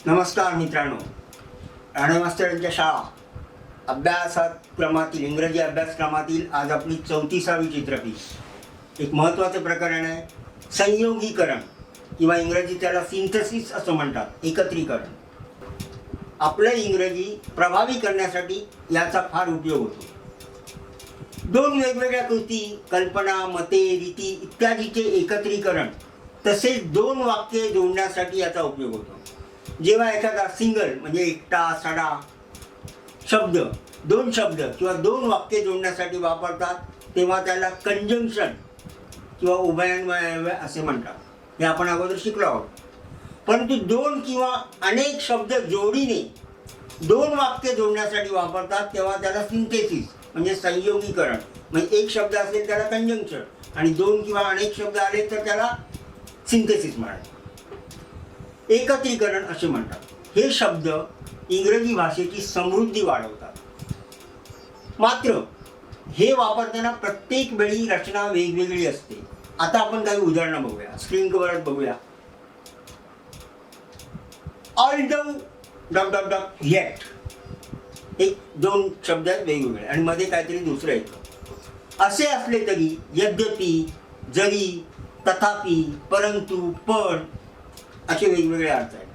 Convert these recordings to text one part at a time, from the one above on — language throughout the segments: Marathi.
नमस्कार मित्रांनो, राणे मास्तरांच्या शाळा अभ्यासक्रमातील इंग्रजी अभ्यासक्रमातील आज आपली 34वी चित्रफीत. एक महत्त्वाचं प्रकरण आहे संयोगीकरण किंवा इंग्रजी त्याला सिंथेसिस असं म्हणतात, एकत्रीकरण. आपलं इंग्रजी प्रभावी करण्यासाठी याचा फार उपयोग होतो. दोन वेगवेगळ्या कृती, कल्पना, मते, रीती इत्यादीचे एकत्रीकरण तसेच दोन वाक्ये जोडण्यासाठी याचा उपयोग होतो. जेव्हा एखादा सिंगल म्हणजे एकटा, सडा शब्द दोन शब्द किंवा दोन वाक्ये जोडण्यासाठी वापरतात तेव्हा त्याला कंजंक्शन किंवा उभयान्वय असे म्हणतात. हे आपण अगोदर शिकलो आहोत. परंतु दोन किंवा अनेक शब्द जोडीने दोन वाक्य जोडण्यासाठी वापरतात तेव्हा त्याला सिंथेसिस म्हणजे संयोगीकरण. म्हणजे एक शब्द असेल त्याला कंजंक्शन आणि दोन किंवा अनेक शब्द आले तर त्याला सिंथेसिस म्हणतात, एकत्रीकरण असे म्हणतात. हे शब्द इंग्रजी भाषेची समृद्धी वाढवतात. मात्र हे वापरताना प्रत्येक वेळी रचना वेगवेगळी असते. आता आपण काही उदाहरणं बघूया, स्क्रीनवर बघूया. Although dot dot dot eight, एक दोन शब्द आहेत वेगवेगळे आणि मध्ये काहीतरी दुसरं येतं. असे असले तरी, यद्यपि, जरी, तथापि, परंतु, पण असे वेगवेगळे अर्थ आहेत.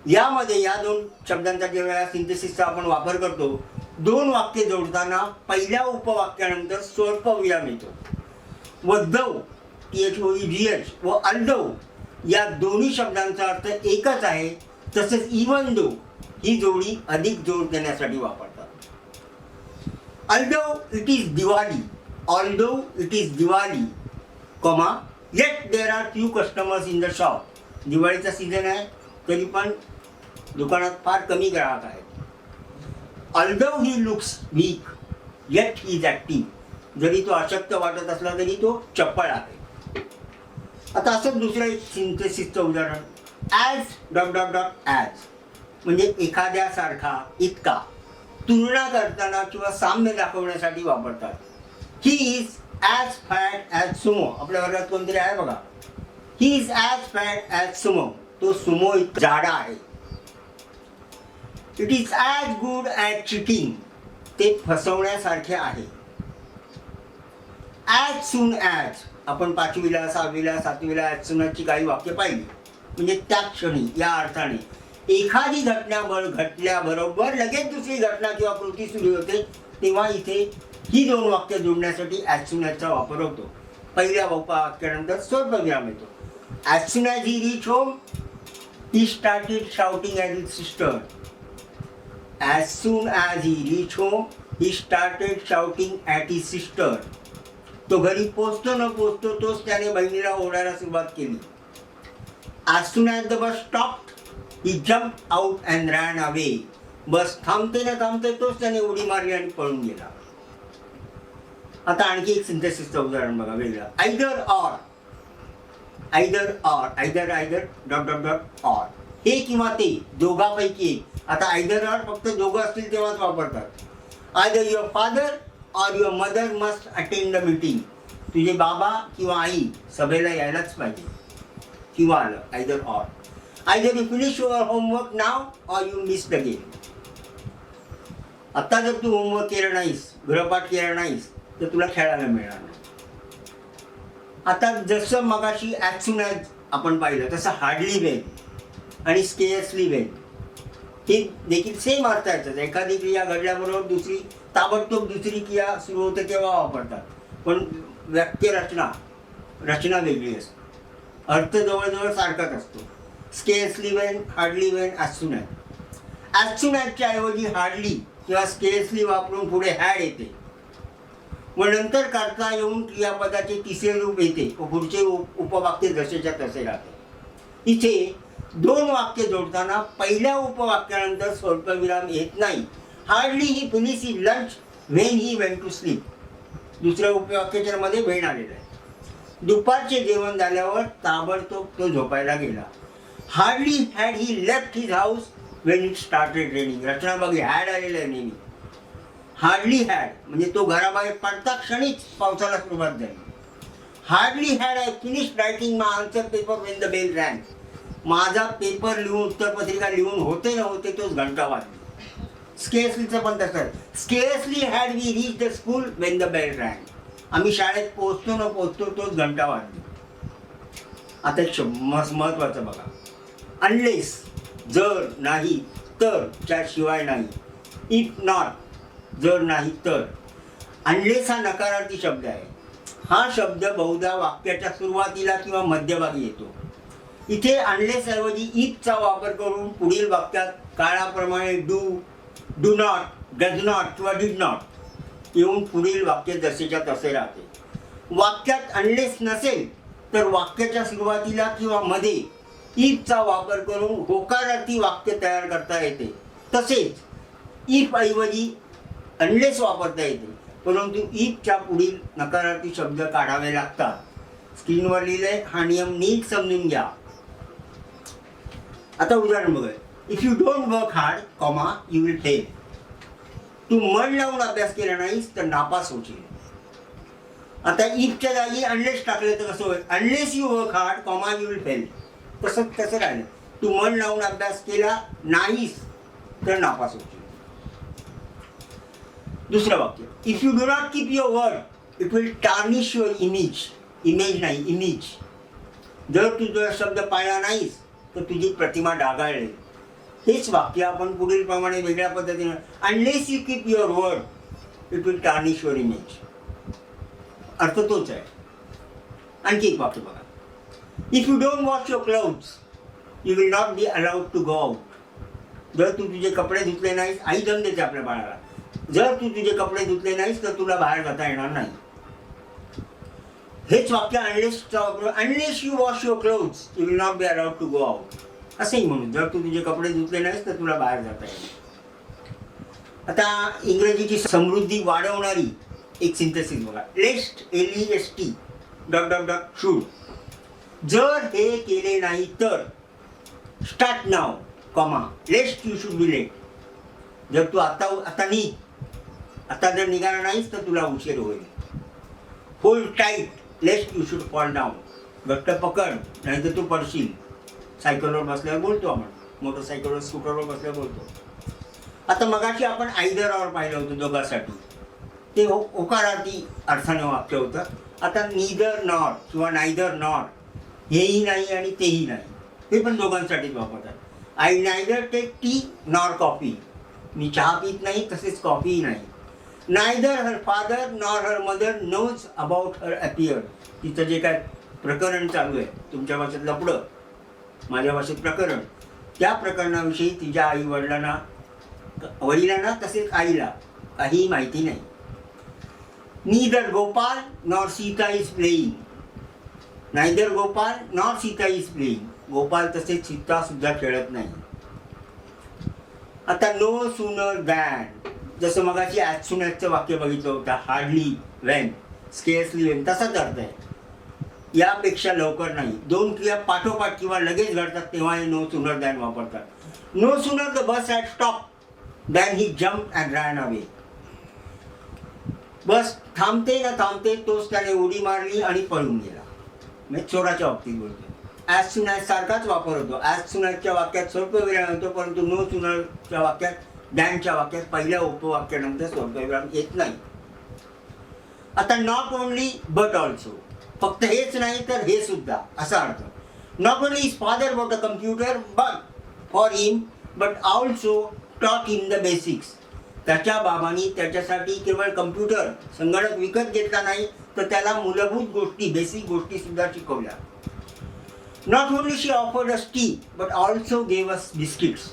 यामध्ये या दोन शब्दांचा जेव्हा सिंथेसिसचा आपण वापर करतो, दोन वाक्य जोडताना पहिल्या उपवाक्यानंतर स्वल्पविराम येतो व दौ THOEGH व अल्दो या दोन्ही शब्दांचा अर्थ एकच आहे. तसेच इवन दो ही जोडी अधिक जोड देण्यासाठी वापरतात. Although it is Diwali, although it is Diwali, comma yet there are few customers in the shop. दिवाळीचा सीझन आहे तरी पण दुकानात फार कमी ग्राहक आहेत. Although he looks weak yet he is active. जरी तो अशक्त वाटत असला तरी तो चप्पळ आहे. आता असंच दुसरं एक सिंथेसिसचं उदाहरण, as dot dot dot as म्हणजे एखाद्यासारखा, इतका. तुलना करताना किंवा साम्य दाखवण्यासाठी वापरतात. He is as fat as Sumo. आपल्या वर्गात कोणतरी आहे बघा, he is as fat as Sumo. तो सुमो इतका जाडा आहे. It is as good as cheating. ते फसवण्यासारखे आहे. ॲज सून ॲज आपण 5वीला, 6वीला, 7वीला ॲज सूनची काही वाक्य पाहिली. म्हणजे त्या क्षणी या अर्थाने एखादी घटना घटल्याबरोबर लगेच दुसरी घटना किंवा कृती सुरू होते तेव्हा इथे ही दोन वाक्य जोडण्यासाठी ॲज सून ॲजचा वापर होतो. पहिल्या वाक्यानंतर स्वल्पविराम येतो. As soon as he reach home he started shouting at his sister. As soon as he reach home he started shouting at his sister. तो घरी पोचतो न पोचतो तोच त्याने बहिणीला ओरडायला सुरुवात केली. As soon as the bus stopped he jump out and ran away. Bus थांबते ना थांबते तोच त्याने उडी मारली आणि पळून गेला. आता आणखी एक सिंथेसिसचं उदाहरण बघा वेगळं, either or. Either or, either either dot dot dot or, हे किंवा ते, दोघांपैकी एक. आता आयदर ऑर फक्त दोघं असतील तेव्हाच वापरतात. Either your father or your mother must attend the meeting. तुझे बाबा किंवा आई सभेला यायलाच पाहिजे किंवा आलं, either or. Either you finish your homework now or you miss the game. आता जर तू होमवर्क केलं नाहीस, गृहपाठ केला नाहीस तर तुला खेळायला मिळणार नाही. आता जसं मगाशी ॲज सून ॲज आपण पाहिलं तसं हार्डली वेल आणि स्केअर्सली वेल हे देखील सेम अर्थ आहेत. एखादी क्रिया घडल्याबरोबर दुसरी ताबडतोब दुसरी क्रिया सुरू होते तेव्हा वापरतात, पण रचना वेगळी असते. अर्थ जवळजवळ सारखाच असतो. Scarcely when, hardly when, as soon as. As soon ॲजच्या ऐवजी हार्डली किंवा स्केअर्सली वापरून पुढे हॅड येते व नंतर करता येऊन क्रियापदाचे तिसरे रूप येते व पुढचे उपवाक्य जसेच्या तसे राहते. इथे दोन वाक्य जोडताना पहिल्या उपवाक्यानंतर स्वल्पविराम येत नाही. Hardly he finish he lunch when he went to sleep. दुसऱ्या उपवाक्याच्या मध्ये वेण आलेलं आहे. दुपारचे जेवण झाल्यावर ताबडतोब तो झोपायला गेला. Hardly had he left his house when it started raining. रचना बघी हॅड आलेलं आहे नेहमी. हार्डली हॅड म्हणजे तो घराबाहेर पडता क्षणीच पावसाला सुरुवात झाली. Hardly had I finished writing my answer paper when the bell rang. माझा पेपर लिहून उत्तरपत्रिका लिहून होते न होते तोच घंटा वाजली. स्केअर्सलीचं पण तसं. Scarcely had we reach the school when the bell rang. आम्ही शाळेत पोहोचतो न पोहोचतो तोच घंटा वाजली. आता एक महत्वाचं बघा. अनलेस, जर नाही तर, च्या शिवाय नाही. इफ नॉट, जर नाही तर. अनलेस हा नकारार्थी शब्द आहे. हा शब्द बहुधा वाक्याच्या सुरुवातीला किंवा मध्यभागी येतो. इथे अनलेस ऐवजी इफचा वापर करून पुढील वाक्यात काळाप्रमाणे do, do not, does not किंवा डिड नॉट येऊन पुढील वाक्य जसेच्या तसे राहते. वाक्यात अनलेस नसेल तर वाक्याच्या सुरुवातीला किंवा मध्ये इफचा वापर करून होकारार्थी वाक्य तयार करता येते. तसेच इफ ऐवजी अनलेस वापरता येते, परंतु इफच्या पुढील नकारार्थी शब्द काढावे लागतात. स्क्रीनवर लिहिलंय, हा नियम नीट समजून घ्या. आता उदाहरण बघा. If you don't work hard, comma, you will fail. तू मन लावून अभ्यास केला नाहीस तर नापास होशील. आता इफच्या जागी अनलेस टाकले तर कसं होईल? Unless you work hard, comma, you will fail. तसं राहिलं. तू मन लावून अभ्यास केला नाहीस तर नापास होशील. दुसरं वाक्य. If you do not keep your word, it will tarnish your image. Image नाही, इमेज. जर तू तुझा शब्द पाळला नाहीस तर तुझी प्रतिमा डागाळेल. हेच वाक्य आपण पुढील प्रमाणे वेगळ्या पद्धतीने. Unless you keep your word, it will tarnish your image. अर्थ तोच आहे. आणखी एक वाक्य बघा. If you don't wash your clothes, you will not be allowed to go out. जर तू तुझे कपडे धुतले नाहीस, आई दम देते आपल्या बाळाला, जर तू तुझे कपडे धुतले नाहीस तर तुला बाहेर जाता येणार नाही. हेच वाक्य अनलेसचा वापर. Unless you wash your clothes, you will not be allowed to go out. असंही म्हणून, जर तू तुझे कपडे धुतले नाहीस तर तुला बाहेर जाता येईल. आता इंग्रजीची समृद्धी वाढवणारी एक सिंथेसिस बघा. Lest, LEST, dot dot dot should. जर हे केले नाही तर, स्टार्ट नाव, comma, lest you should be late. जर तू आता निघ, आता जर निघाला नाहीस तर तुला उशीर होईल. Hold tight, लेस्ट you should fall down. घट्ट पकड, नाही तर तू पडशील. सायकलवर बसल्यावर बोलतो आपण, मोटरसायकलवर, स्कूटरवर बसल्यावर बोलतो. आता मगाशी आपण आयदर ऑर पाहिलं होतं दोघांसाठी. ते होकारार्थी अर्थाने वाक्य होतं. आता नीदर नॉर किंवा नायदर नॉर, हेही नाही आणि तेही नाही, हे पण दोघांसाठीच वापरतात. I neither take tea nor coffee. मी चहा पित नाही तसेच कॉफीही नाही. Neither her father nor her mother knows about her appear. तिचं जे काय प्रकरण चालू आहे, तुमच्या भाषेत लपडं, माझ्या भाषेत प्रकरण, त्या प्रकरणाविषयी तिच्या आई वडिलांना तसेच आईला काहीही माहिती नाही. Neither Gopal nor Sita is playing. Neither Gopal nor Sita is playing. Gopal तसेच सीता सुद्धा खेळत नाही. आता नो सूनर दॅन, जसं मगाशी ॲज सून ॲजचं वाक्य बघितलं होतं, हार्डली वेन, स्केअर्सली वेन, तसाच अर्थ आहे. यापेक्षा लवकर नाही. दोन क्रिया पाठोपाठ किंवा लगेच घडतात तेव्हा हे नो सूनर दॅन वापरतात. No sooner the bus had stop than he jump and ran away. Bus थांबते ना थांबते तोच त्याने उडी मारली आणि पळून गेला. म्हणजे चोराच्या बाबतीत बोलतो. ॲज सून ॲज सारखाच वापर होतो. ॲज सून ॲजच्या वाक्यात स्वल्पविराम होतो, परंतु नो सूनरच्या वाक्यात, दॅनच्या वाक्यात पहिल्या उपवाक्यानंतर स्वल्पविराम येत नाही. आता नॉट ओनली बट ऑल्सो, फक्त हेच नाही तर हे सुद्धा, असा अर्थ. Not only his father bought a computer but for him but also taught him the basics. त्याच्या बाबांनी त्याच्यासाठी केवळ कम्प्युटर, संगणक विकत घेतला नाही तर त्याला मूलभूत गोष्टी, बेसिक गोष्टी सुद्धा शिकवल्या. Not only she offered us T but also gave us biscuits.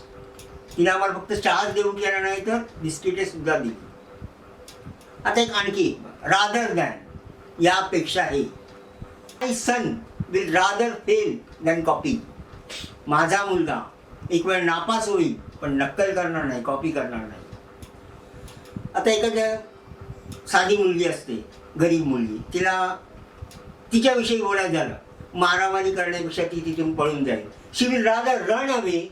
तिने आम्हाला फक्त चहाच देऊन केला नाही तर बिस्किटे सुद्धा दिली. आता एक आणखी, रादर दॅन, यापेक्षा हे. My son will rather fail than copy. माझा मुलगा एक वेळ नापास होईल पण नक्कल करणार नाही, कॉपी करणार नाही. आता एखाद्या साधी मुलगी असते, गरीब मुलगी, तिला तिच्याविषयी बोलायचं झालं, मारामारी करण्यापेक्षा ती तिथून पळून जाईल. She will rather run away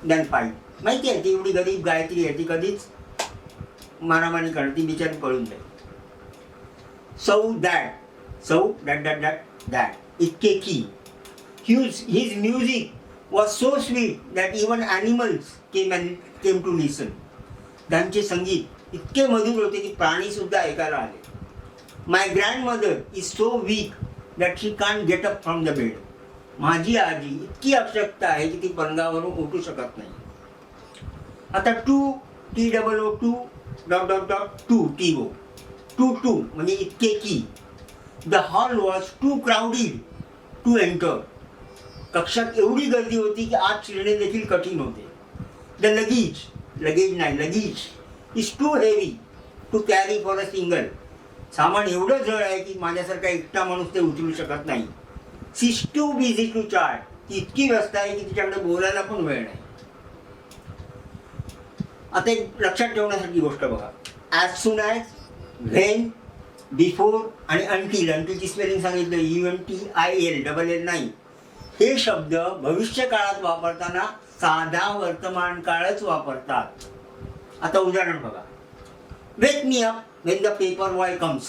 than fight. माहिती आहे ती एवढी गरीब गायत्री आहे, ती कधीच मारामारी करणार, ती बिचारी पळून जाईल. सौ दॅट, सौ डॅट डॅट डॅट दॅट, इतके की his music was so sweet that even animals came to listen. त्यांचे संगीत इतके मधुर होते की प्राणी सुद्धा ऐकायला आले. My grandmother is so weak that she can't get up from the bed. माझी आजी इतकी अशक्त आहे की ती पलंगावरून उठू शकत नाही. आता 2 TOO 2 म्हणजे इतके की the hall was too crowded to enter. कक्षात एवढी गर्दी होती की आत शिरणे देखील कठीण होते. The luggage is too heavy to carry for a single. सामान एवढं जड आहे की माझ्यासारखा एकटा माणूस ते उचलू शकत नाही. She is too busy to chat. ती इतकी व्यस्त आहे की तिच्याकडे बोलायला पण वेळ नाही. आता एक लक्षात ठेवण्यासारखी गोष्ट बघा. As soon as, when, before आणि until ची स्पेलिंग सांगितलं UNTIL नाही. हे शब्द भविष्य काळात वापरताना साधा वर्तमान काळच वापरतात. आता उदाहरण बघा. Wake me up when the paper boy comes.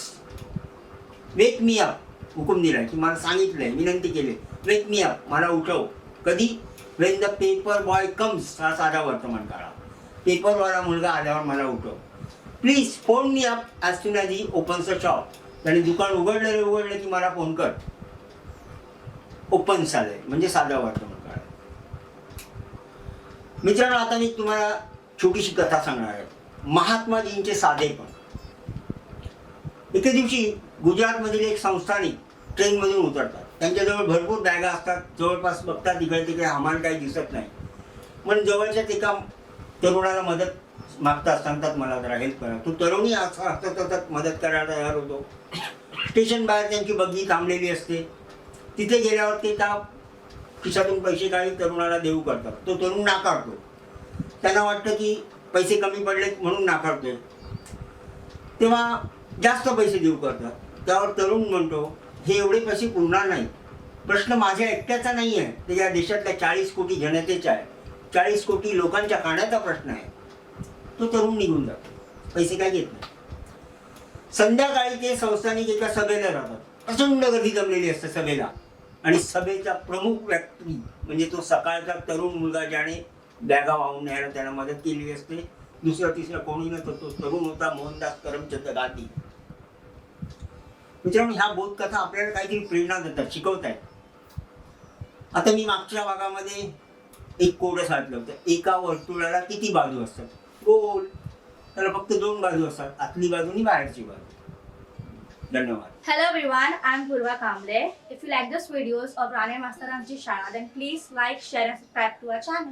Wake me up हुकूम दिला की मला सांगितलंय, विनंती केली, वेक मी अप मला उठव. कधी? When the paper boy comes हा साधा वर्तमान काळ. पेपरवाला मुलगा आल्यावर मला उठव. Please phone me up as soon as he opens a shop. त्याने दुकान उघडलं की मला फोन कर. ओपन्स आलंय म्हणजे साधा वर्तमान काळ. मित्रांनो, आता मी तुम्हाला छोटीशी कथा सांगणार आहे. महात्माजींचे साधेपण. एके दिवशी गुजरातमधील एक संस्थानिक ट्रेनमधून उतरतात. त्यांच्याजवळ भरपूर बॅगा असतात. जवळपास बघतात इकडे तिकडे आम्हाला काही दिसत नाही. म्हणून जवळच्याच एका तरुणाला मदत मागतात. सांगतात मला जरा हेल्प करा. तो तरुणी सतत मदत करायला तयार होतो. स्टेशन बाहेर त्यांची बग्गी थांबलेली असते. तिथे गेल्यावर ते त्या खिशातून पैसे काढून तरुणाला देऊ करतात. तो तरुण नाकारतो. त्यांना वाटतं की पैसे कमी पडलेत म्हणून नाकारतोय. तेव्हा जास्त पैसे देऊ करतात. त्यावर तरुण म्हणतो, हे एवढे पैसे पुरणार नाही. प्रश्न माझ्या एकट्याचा नाही आहे, ते या देशातल्या 40 कोटी जनतेचा आहे. 40 कोटी लोकांच्या खाण्याचा प्रश्न आहे. तो तरुण निघून जातो. पैसे काय घेत नाही. संध्याकाळी ते संस्थानिक एका सभेला राहतात. प्रचंड गर्दी जमलेली असते सभेला. आणि सभेचा प्रमुख व्यक्ती म्हणजे तो सकाळचा तरुण मुलगा ज्याने बॅगा वाहून न्यायला त्याला मदत केली असते. दुसरा तिसरा कोणी नसतो. तो तरुण होता मोहनदास करमचंद गांधी. मित्रांनो, ह्या बोधकथा आपल्याला काहीतरी प्रेरणा देतात, शिकवत आहेत. आता मी मागच्या भागामध्ये एक कोडं सांगितलं होतं. एका वर्तुळाला किती बाजू असतात? गोल. त्याला फक्त 2 बाजू असतात, आतली बाजू आणि बाहेरची बाजू. धन्यवाद. Hello everyone, I'm Purva Kamble. If you like this videos of Rane Mastaranji Shara, then please like, share and subscribe to our channel.